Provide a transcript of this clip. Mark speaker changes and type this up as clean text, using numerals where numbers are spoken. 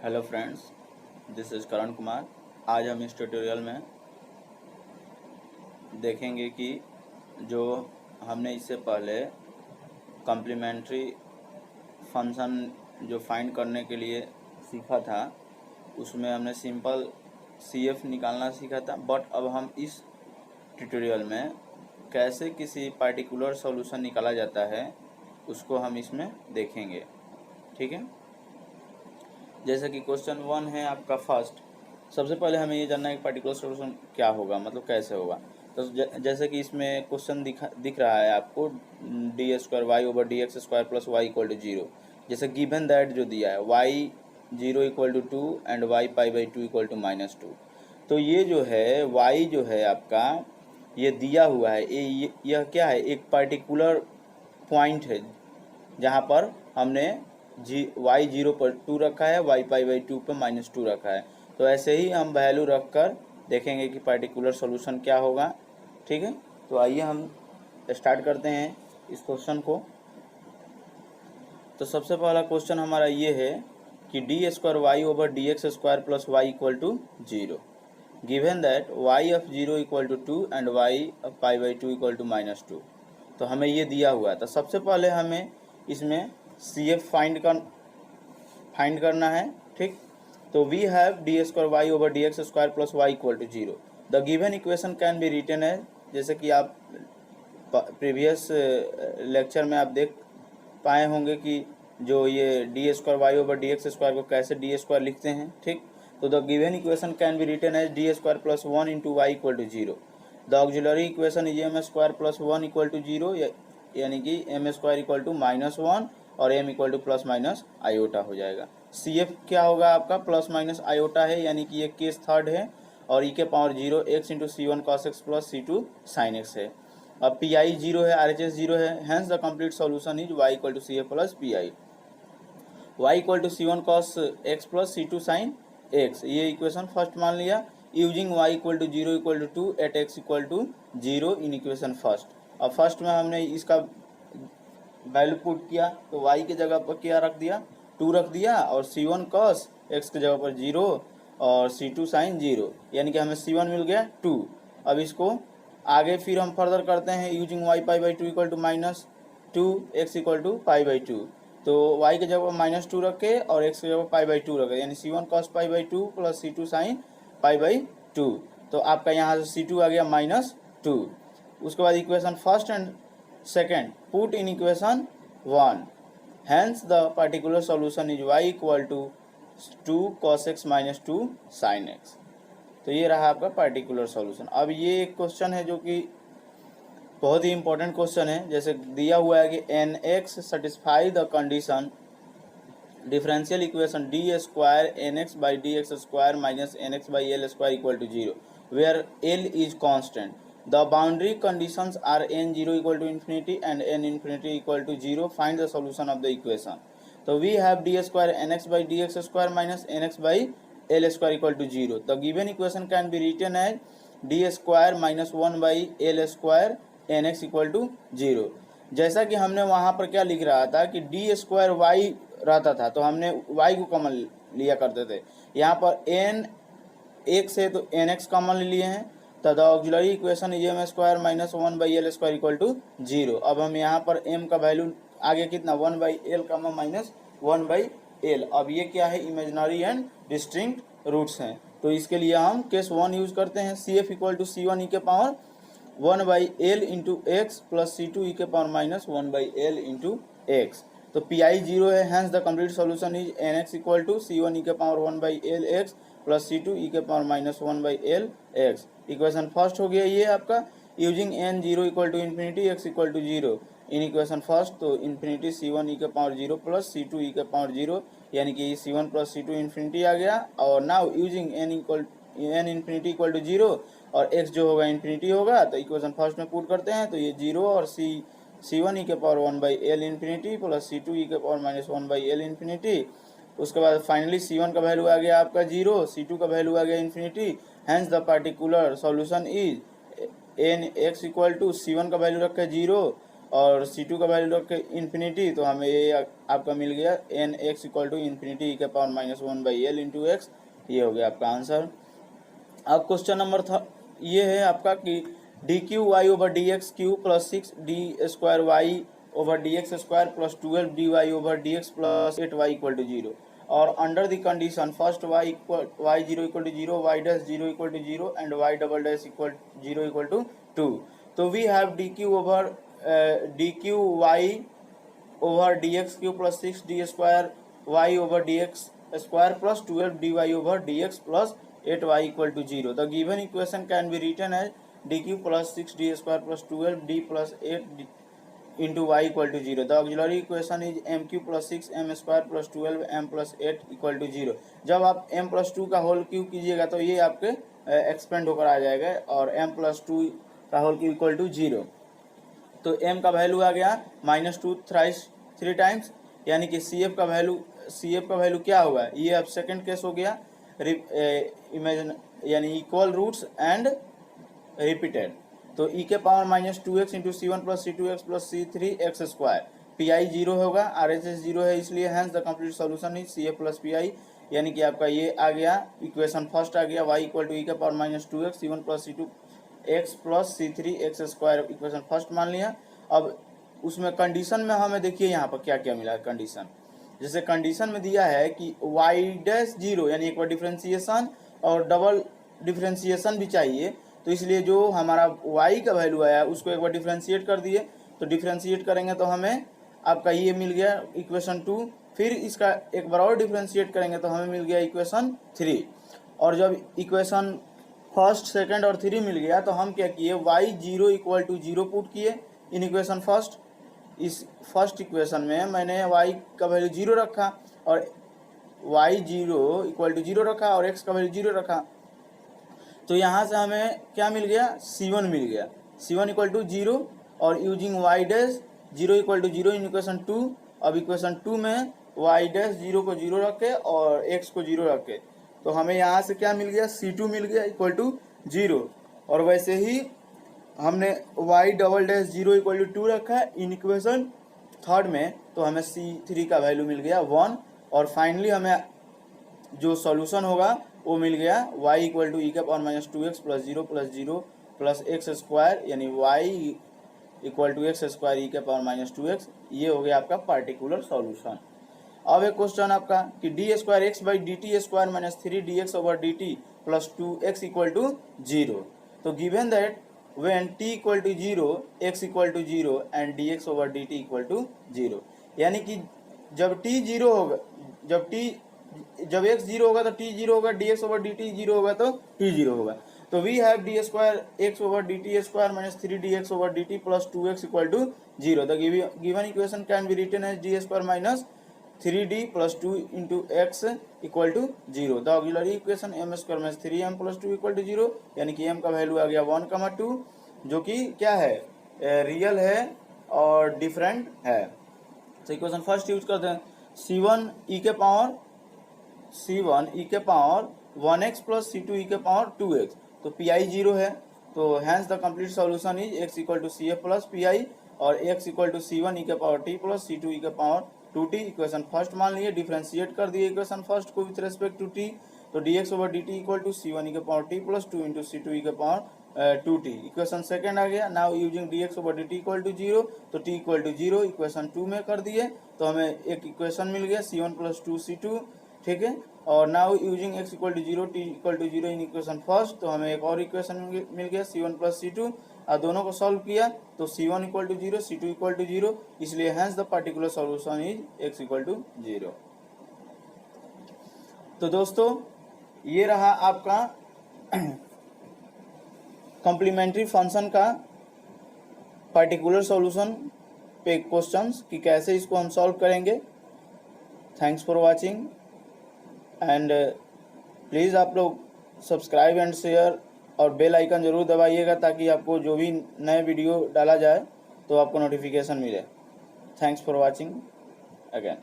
Speaker 1: Hello friends, this is Karan Kumar. आज हम इस ट्यूटोरियल में देखेंगे कि जो हमने इससे पहले कम्प्लीमेंट्री फंक्शन जो फाइंड करने के लिए सीखा था, उसमें हमने सिंपल CF निकालना सीखा था। बट अब हम इस ट्यूटोरियल में कैसे किसी पार्टिकुलर सॉल्यूशन निकाला जाता है उसको हम इसमें देखेंगे। ठीक है, जैसे कि क्वेश्चन 1 है आपका फर्स्ट। सबसे पहले हमें ये जानना है कि पार्टिकुलर सॉल्यूशन क्या होगा, मतलब कैसे होगा। तो जैसे कि इसमें क्वेश्चन दिख रहा है आपको d² y/dx² + y = 0। जैसे गिवन दैट जो दिया है y 0 = 2 एंड y π/2 = -2। तो ये जो है y जो है आपका ये दिया हुआ है, यह क्या है, एक पार्टिकुलर पॉइंट है जहाँ पर हमने y 0 पर 2 रखा है, y π/2 पर -2 रखा है। तो ऐसे ही हम वैल्यू रख कर देखेंगे कि पार्टिकुलर सॉल्यूशन क्या होगा। ठीक है, तो आइए हम स्टार्ट करते हैं इस क्वेश्चन को। तो सबसे पहला क्वेश्चन हमारा ये है कि d² y/dx² + y = 0 given that y of 0 = 2 and y of π/2 = -2। तो हमें ये दिया हुआ है। तो सबसे पहले हमें इसमें CF फाइंड करना है। ठीक, तो we have d² y/dx² + y = 0। The given equation can be written as, जैसे कि आप प्रीवियस लेक्चर में आप देख पाए होंगे कि जो ये d² y/dx² को कैसे d² लिखते हैं। ठीक, तो the given equation can be written as d² + 1 × y = 0। The auxiliary equation is m² + 1 = 0, यानी कि m² = -1 और m = ± आयोटा हो जाएगा। CF क्या होगा आपका, ± आयोटा है, यानी कि ये केस थर्ड है और e⁻0 x × c1 cos x + c2 sin x है। अब PI 0 है, RHS 0 है, hence the complete solution is y = CF + PI। y = c1 cos x + c2 sin x, ये इक्वेशन फर्स्ट मान लिया। Using y = 0 = 2 at x = 0 in equation first. अब first में हमने इसका वैल्यू पुट किया, तो y के जगह पर क्या रख दिया, 2 रख दिया, और c1 cos x के जगह पर 0 और c2 sin 0, यानी कि हमें c1 मिल गया 2। अब इसको आगे फिर हम फर्दर करते हैं यूजिंग y π/2 = -2 x = π/2। तो y के जगह -2 रखे और x के जगह π/2 रखे, यानी c1 cos π/2 + c2 sin π/2। तो आपका यहाँ से c2 आ गया -2। उसके बाद equation first and second put in equation 1, hence the particular solution is y = 2 cos x - 2 sin x। तो ये रहा आपका पार्टिकुलर सॉल्यूशन। अब ये एक क्वेश्चन है जो कि बहुत ही इंपॉर्टेंट क्वेश्चन है। जैसे दिया हुआ है कि nx satisfy the condition differential equation d² nx/dx² - nx/L² = 0 where L is constant. The boundary conditions are n 0 = infinity and n infinity = 0. Find the solution of the equation. So we have d² nx/dx² - nx/L² = 0. The given equation can be written as d² - 1/L² nx = 0। जैसा कि हमने वहाँ पर क्या लिख रहा था कि d² y रहता था, तो हमने y को कॉमन लिया करते थे। यहाँ पर n x है तो nx कॉमन लिए हैं, तो the auxiliary equation is m² - 1/L² = 0। अब हम यहाँ पर m का वैल्यू आगे कितना 1/L, 1/L। अब ये क्या है, इमेजिनरी एंड डिस्टिंक्ट रूट्स हैं, तो इसके लिए हम केस 1 यूज करते हैं। CF = c1 e⁻1/L × x + c2 e⁻−1/L × x। तो PI 0 है, hence the complete solution is nx = c1 e⁻1/Lx + c2 e⁻−1/L x। Equation first हो गया ये आपका। Using n 0 = infinity x = 0 in equation first, तो infinity c1 e⁻0 + c2 e⁻0, यानी कि c1 + c2 infinity आ गया। और नाउ यूजिंग n infinity = 0 और x जो होगा इन्फिनिटी होगा, तो इक्वेशन फर्स्ट में पुट करते हैं, तो ये 0 और c1 e⁻1/L infinity + c2 e⁻−1/L infinity। उसके बाद फाइनली c1 का वैल्यू आ गया आपका 0, c2 का वैल्यू आ गया infinity. Hence the particular solution is n x = c1 का वैल्यू रखा है 0 और C2 का वैल्यू रख के इन्फिनिटी, तो हमें ये आपका मिल गया nx इक्वल टू इन्फिनिटी ई के पावर -1/l इंटू एक्स। ये हो गया आपका आंसर। अब क्वेश्चन नंबर ये है आपका कि d cube y over d x cube plus 6d² y over d x square plus 12dy over d x plus 8y equal to 0 और under the condition first y0 equal to 0, y dash 0 equal to 0 and y double dash equal 0 equal to 2। तो we have d cube y over d x cube plus 6d² y over d x square plus 12dy over d x plus 8y equal to 0। The given equation can be written as d cube plus 6d² plus 12d plus 8 into y equal to 0। The auxiliary equation is m cube plus 6m square plus 12m plus 8 equal to 0। जब आप m plus 2 का whole Q कीजिएगा तो ये आपके expand होकर आ जाएगा और m प्लस 2 का होल क्यू इक्वल टू 0। तो m का वैल्यू आ गया -2 3 टाइम्स, यानी कि CF का वैल्यू क्या होगा, ये अब सेकेंड केस हो गया इमेजिन यानी इक्वल रूट्स एंड रिपीटेड। तो e के power -2x into C1 plus C2x plus C3x square, PI 0 होगा, RHS 0 है, इसलिए hence the complete solution is CF plus PI, यानी कि आपका ये आ गया इक्वेशन फर्स्ट आ गया y इक्वल टू e के power -2x C1 plus C2x plus C3x square, equation first मान लिया। अब उसमें कंडीशन में हमें देखिए यहाँ पर क्या क्या मिला कंडीशन। जैसे कंडीशन में दिया है कि y डैश 0 यानी एक बार डिफ्रेंसिएशन और डबल डिफ्रेंसिएशन भी चाहिए, तो इसलिए जो हमारा y का वैल्यू आया उसको एक बार डिफ्रेंशिएट कर दिए। तो डिफ्रेंशिएट करेंगे तो हमें आपका ये मिल गया इक्वेशन 2, फिर इसका एक बार और डिफ्रेंशिएट करेंगे तो हमें मिल गया इक्वेशन 3। और जब इक्वेशन फर्स्ट सेकंड और 3 मिल गया तो हम क्या किए, y0 इक्वल टू 0 पुट किए इन इक्वेशन फर्स्ट। इस फर्स्ट इक्वेशन में मैंने y का वैल्यू 0 रखा और y0 इक्वल टू 0 रखा और x का वैल्यू 0 रखा। तो यहाँ से हमें क्या मिल गया, C1 मिल गया, C1 इक्वल टू 0 और using y dash 0 equal to 0 in equation 2। अब इक्वेशन 2 में y डैश 0 को 0 रखे और x को 0 रखे, तो हमें यहाँ से क्या मिल गया, C2 मिल गया इक्वल टू 0। और वैसे ही हमने y double dash 0 equal to 2 रखा है इन इक्वेशन थर्ड में, तो हमें C3 का वैल्यू मिल गया 1। और फाइनली हमें जो सॉल्यूशन होगा वो मिल गया y इक्वल टू ई के power -2x plus 0 plus x square, यानी y equal to x square e के पावर -2x। ये हो गया आपका पार्टिकुलर सॉल्यूशन। अब एक क्वेश्चन आपका कि d² x by dt square minus 3dx over dt plus 2x equal to 0। तो given that when t equal to 0 x equal to 0 and dx over dt equal to 0, यानी कि जब t 0 होगा, जब x 0 होगा तो t 0 होगा, dx over dt 0 होगा तो t 0 होगा। तो we have d² x over dt square minus 3dx over dt plus 2x equal to 0। The given equation can be written as d² minus 3d plus 2 into x equal to 0। The auxiliary equation m² minus 3m plus 2 equal to 0, यानी कि m का value आ गया 1,2, जो कि क्या है, real है और डिफरेंट है। तो इक्वेशन फर्स्ट यूज करते हैं, C1 e के power 1x plus C2 e के पावर 2x। तो PI 0 है, तो hence the complete solution is x equal to CF plus PI और x equal to C1 e के power t plus C2 e के power 2t। Equation first मान लिए, differentiate कर दिए इक्वेशन फर्स्ट को विथ रेस्पेक्ट टू t। तो dx over dt equal to C1 e के power t plus 2 into C2 e के पावर 2t। इक्वेशन सेकेंड आ गया। Now using dx over dt equal to 0, तो t equal to 0 equation 2 में कर दिए, तो हमें एक इक्वेशन मिल गया C1 प्लस 2C2, ठीक है। और now using x equal to 0 t equal to 0 in equation first, तो हमें एक और इक्वेशन मिल गया C1 प्लस C2। और दोनों को सॉल्व किया तो C1 equal to 0 C2 equal to 0, इसलिए hence the particular solution is x equal to 0। तो दोस्तों ये रहा आपका कॉम्प्लीमेंट्री फंक्शन का पार्टिकुलर सॉल्यूशन पे क्वेश्चंस कि कैसे इसको हम सॉल्व करेंगे। Thanks for watching and please आप लोग सब्सक्राइब एंड शेयर और बेल आइकन ज़रूर दबाइएगा ताकि आपको जो भी नए वीडियो डाला जाए तो आपको नोटिफिकेशन मिले। Thanks for watching again.